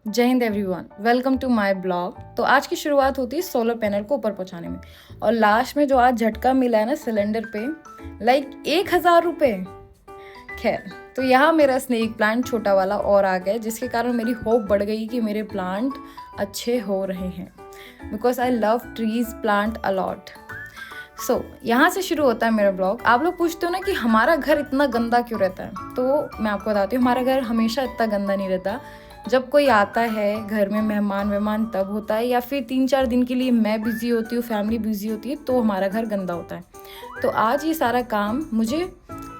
जय हिंद everyone, welcome to my blog. तो आज की शुरुआत होती है सोलर पैनल को ऊपर पहुंचाने में, और लास्ट में जो आज झटका मिला है ना सिलेंडर पे, लाइक 1,000 रुपये। खैर, तो यहाँ मेरा स्नेक प्लांट छोटा वाला और आ गया, जिसके कारण मेरी होप बढ़ गई कि मेरे प्लांट अच्छे हो रहे हैं, because I love trees plant a lot. So यहाँ से शुरू होता है मेरा ब्लॉग। आप लोग पूछते हो ना कि हमारा घर इतना गंदा क्यों रहता है, तो मैं आपको बताती हूँ हमारा घर हमेशा इतना गंदा नहीं रहता। जब कोई आता है घर में, मेहमान तब होता है, या फिर 3-4 दिन के लिए मैं बिज़ी होती हूँ, फैमिली बिज़ी होती है, तो हमारा घर गंदा होता है। तो आज ये सारा काम मुझे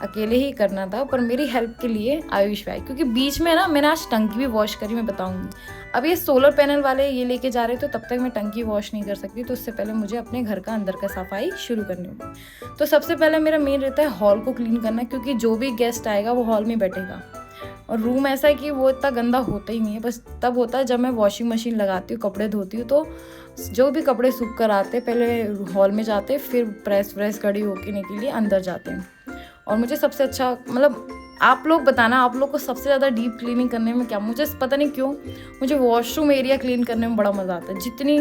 अकेले ही करना था, पर मेरी हेल्प के लिए आयुष भाई, क्योंकि बीच में ना मैंने आज टंकी भी वॉश करी, मैं बताऊंगी। अब ये सोलर पैनल वाले ये लेके जा रहे, तो तब तक मैं टंकी वॉश नहीं कर सकती, तो उससे पहले मुझे अपने घर का अंदर का सफाई शुरू करनी होगी। तो सबसे पहले मेरा मेन रहता है हॉल को क्लीन करना, क्योंकि जो भी गेस्ट आएगा वो हॉल में बैठेगा। और रूम ऐसा है कि वो इतना गंदा होता ही नहीं है, बस तब होता है जब मैं वॉशिंग मशीन लगाती हूँ, कपड़े धोती हूँ, तो जो भी कपड़े सूख कर आते पहले हॉल में जाते, फिर प्रेस व्रेस खड़ी होने के लिए अंदर जाते हैं। और मुझे सबसे अच्छा, मतलब आप लोग बताना, आप लोग को सबसे ज़्यादा डीप क्लीनिंग करने में क्या, मुझे पता नहीं क्यों मुझे वॉशरूम एरिया क्लीन करने में बड़ा मज़ा आता है। जितनी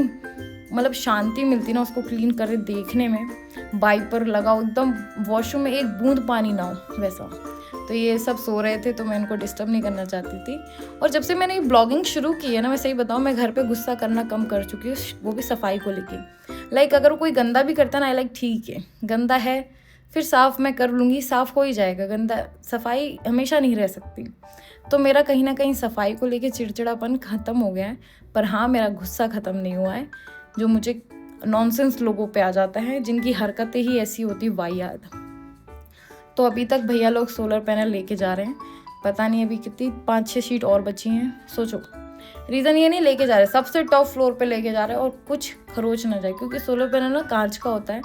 मतलब शांति मिलती ना उसको क्लीन कर देखने में, वाइपर लगाओ एकदम, वॉशरूम में एक बूंद पानी ना हो वैसा। तो ये सब सो रहे थे, तो मैं इनको डिस्टर्ब नहीं करना चाहती थी। और जब से मैंने ये ब्लॉगिंग शुरू की है ना, मैं सही बताऊँ, मैं घर पे गुस्सा करना कम कर चुकी हूँ, वो भी सफाई को लेके। लाइक अगर कोई गंदा भी करता ना, लाइक ठीक है गंदा है, फिर साफ़ मैं कर लूँगी, साफ़ हो ही जाएगा। गंदा सफाई हमेशा नहीं रह सकती। तो मेरा कहीं ना कहीं सफाई को लेके चिड़चिड़ापन ख़त्म हो गया है। पर हाँ, मेरा गुस्सा ख़त्म नहीं हुआ है, जो मुझे नॉनसेंस लोगों पे आ जाता है, जिनकी हरकतें ही ऐसी होती वाहियात। तो अभी तक भैया लोग सोलर पैनल लेके जा रहे हैं, पता नहीं अभी कितनी 5-6 शीट और बची हैं। सोचो, रीज़न ये नहीं लेके जा रहे, सबसे टॉप फ्लोर पे लेके जा रहे हैं, और कुछ खरोच ना जाए, क्योंकि सोलर पैनल ना कांच का होता है,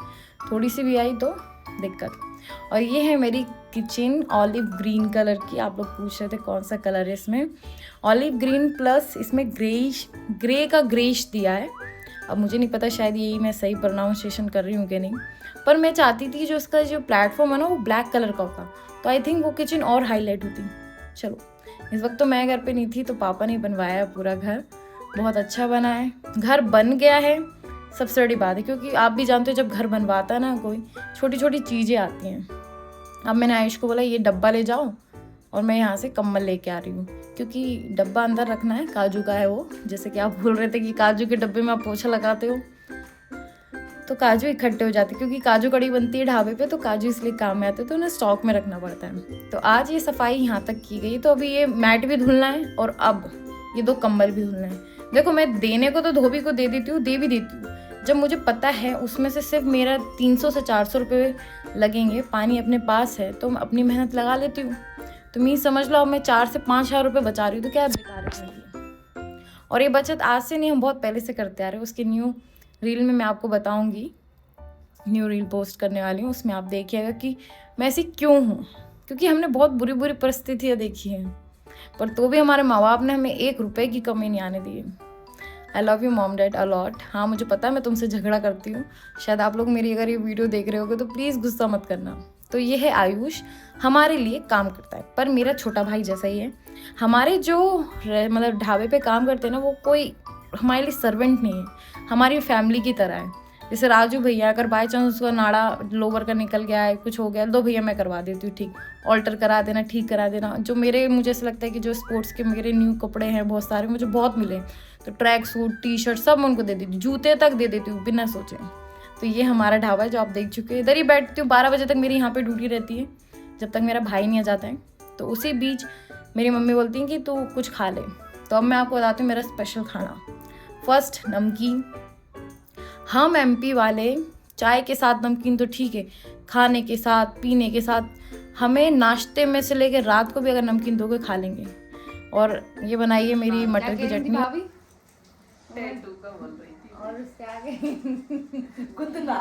थोड़ी सी भी आई तो दिक्कत। और ये है मेरी किचन, ऑलिव ग्रीन कलर की। आप लोग पूछ रहे थे कौन सा कलर है इसमें, ऑलिव ग्रीन प्लस इसमें ग्रे का ग्रेश दिया है। अब मुझे नहीं पता, शायद यही मैं सही प्रोनाउंसिएशन कर रही हूँ कि नहीं, पर मैं चाहती थी जो इसका जो प्लेटफॉर्म है ना वो ब्लैक कलर का होता, तो आई थिंक वो किचन और हाईलाइट होती। चलो, इस वक्त तो मैं घर पे नहीं थी, तो पापा ने बनवाया पूरा घर, बहुत अच्छा बना है। घर बन गया है, सबसे बड़ी बात है, क्योंकि आप भी जानते हो जब घर बनवाता है ना कोई, छोटी छोटी चीज़ें आती हैं। अब मैंने आयुष को बोला ये डब्बा ले जाओ, और मैं यहाँ से कम्बल लेके आ रही हूँ, क्योंकि डब्बा अंदर रखना है, काजू का है वो। जैसे कि आप बोल रहे थे कि काजू के डब्बे में आप पोछा लगाते हो, तो काजू इकट्ठे हो जाते, क्योंकि काजू कड़ी बनती है ढाबे पे, तो काजू इसलिए काम में आते हैं, तो उन्हें स्टॉक में रखना पड़ता है। तो आज ये सफाई यहाँ तक की गई, तो अभी ये मैट भी धुलना है, और अब ये 2 कंबल भी धुलना है। देखो, मैं देने को तो धोबी को दे देती हूँ, दे भी देती हूँ, जब मुझे पता है उसमें से सिर्फ मेरा 300 से 400 रुपये लगेंगे, पानी अपने पास है, तो मैं अपनी मेहनत लगा लेती हूँ। तो मैं समझ लो, अब मैं 4 से 5,000 रुपये बचा रही हूँ, तो क्या बेकार है। और ये बचत आज से नहीं, हम बहुत पहले से करते आ रहे हैं। उसकी न्यू रील में मैं आपको बताऊंगी, न्यू रील पोस्ट करने वाली हूँ, उसमें आप देखिएगा कि मैं ऐसी क्यों हूँ, क्योंकि हमने बहुत बुरी बुरी परिस्थितियाँ देखी हैं, पर तो भी हमारे माँ बाप ने हमें 1 रुपये की कमी नहीं आने दी है। I love you mom dad a lot. हाँ, मुझे पता है मैं तुमसे झगड़ा करती हूँ, शायद आप लोग मेरी अगर ये वीडियो देख रहे होगे तो प्लीज़ गुस्सा मत करना। तो ये है आयुष, हमारे लिए काम करता है, पर मेरा छोटा भाई जैसा ही है। हमारे जो मतलब ढाबे पे काम करते हैं ना, वो कोई हमारे लिए सर्वेंट नहीं है, हमारी फैमिली की तरह है। जैसे राजू भैया, अगर बाई चांस उसका नाड़ा लोवर का निकल गया है, कुछ हो गया, दो भैया मैं करवा देती हूँ, ठीक, ऑल्टर करा देना, ठीक करा देना। जो मुझे ऐसा लगता है कि जो स्पोर्ट्स के मेरे न्यू कपड़े हैं बहुत सारे, मुझे बहुत मिले, तो ट्रैक सूट, टी शर्ट सब मैं उनको दे देती हूँ, जूते तक दे देती हूँ बिना सोचे। तो ये हमारा ढाबा है जो आप देख चुके हैं। इधर ही बैठती हूँ, 12 बजे तक मेरी यहाँ पे ड्यूटी रहती है, जब तक मेरा भाई नहीं आ जाता है। तो उसी बीच मेरी मम्मी बोलती हैं कि तू कुछ खा ले। तो अब मैं आपको बताती हूँ मेरा स्पेशल खाना। फर्स्ट, नमकीन। हम एमपी वाले चाय के साथ नमकीन तो ठीक है, खाने के साथ, पीने के साथ, हमें नाश्ते में से लेकर रात को भी अगर नमकीन दोगे खा लेंगे। और ये बनाई है मेरी मटर की चटनी। और उसके आगे गुदना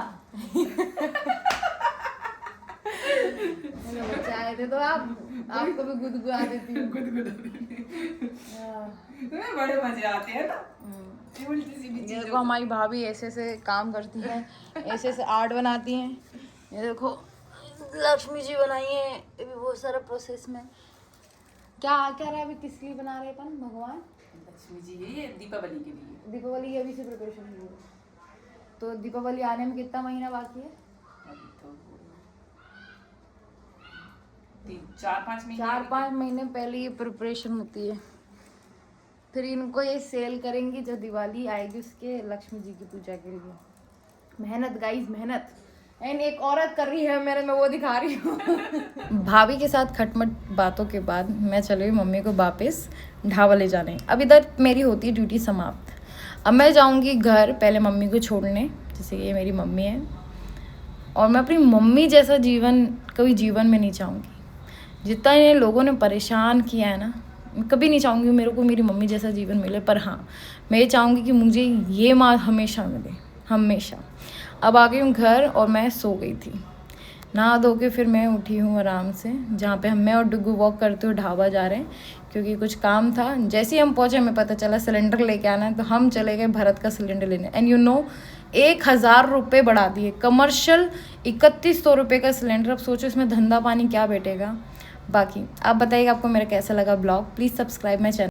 बच्चे आए थे, तो आपको भी गुदगुदा देती हूँ। तुम्हें बड़े मजे आते हैं ना। उल्टी सी भी ये चीज़ देखो, हमारी भाभी ऐसे से काम करती हैं, ऐसे से आर्ट बनाती हैं। ये देखो लक्ष्मी जी बनाई है, ये भी बहुत सारा प्रोसेस में। क्या क्या रहा, अभी किस लिए बना रहे अपन भगवान? लक्ष्मी जी है ये दीपावली के लिए। दीपावली की अभी से प्रिपरेशन शुरू है, तो दीपावली आने में कितना महीना बाकी है? अभी तो 4-5 महीने। 4-5 महीने पहले ये प्रिपरेशन होती है, फिर इनको ये सेल करेंगी जब दिवाली आएगी उसके लक्ष्मी जी की पूजा के लिए। मेहनत गाइस, मेहनत। एंड एक औरत कर रही है, मैं वो दिखा रही हूँ। भाभी के साथ खटमट बातों के बाद मैं चली गई मम्मी को वापस ढाबा ले जाने। अब इधर मेरी होती है ड्यूटी समाप्त। अब मैं जाऊँगी घर पहले मम्मी को छोड़ने, जैसे कि ये मेरी मम्मी है, और मैं अपनी मम्मी जैसा जीवन कभी जीवन में नहीं चाहूँगी। जितना इन लोगों ने परेशान किया है ना, मैं कभी नहीं चाहूँगी मेरे को मेरी मम्मी जैसा जीवन मिले। पर हाँ, मैं ये चाहूँगी कि मुझे ये माँ हमेशा मिले, हमेशा। अब आ गई हूँ घर और मैं सो गई थी। नहा धो के फिर मैं उठी हूँ आराम से, जहाँ पे मैं और डुगू वॉक करते हुए ढाबा जा रहे हैं, क्योंकि कुछ काम था। जैसे ही हम पहुँचे हमें पता चला सिलेंडर लेके आना है, तो हम चले गए भारत का सिलेंडर लेने। एंड यू नो, 1000 रुपये बढ़ा दिए। कमर्शियल 3100 रुपये का सिलेंडर। अब सोचो इसमें धंधा पानी क्या बैठेगा। बाकी आप बताइएगा आपको मेरा कैसा लगा blog. Please subscribe my channel.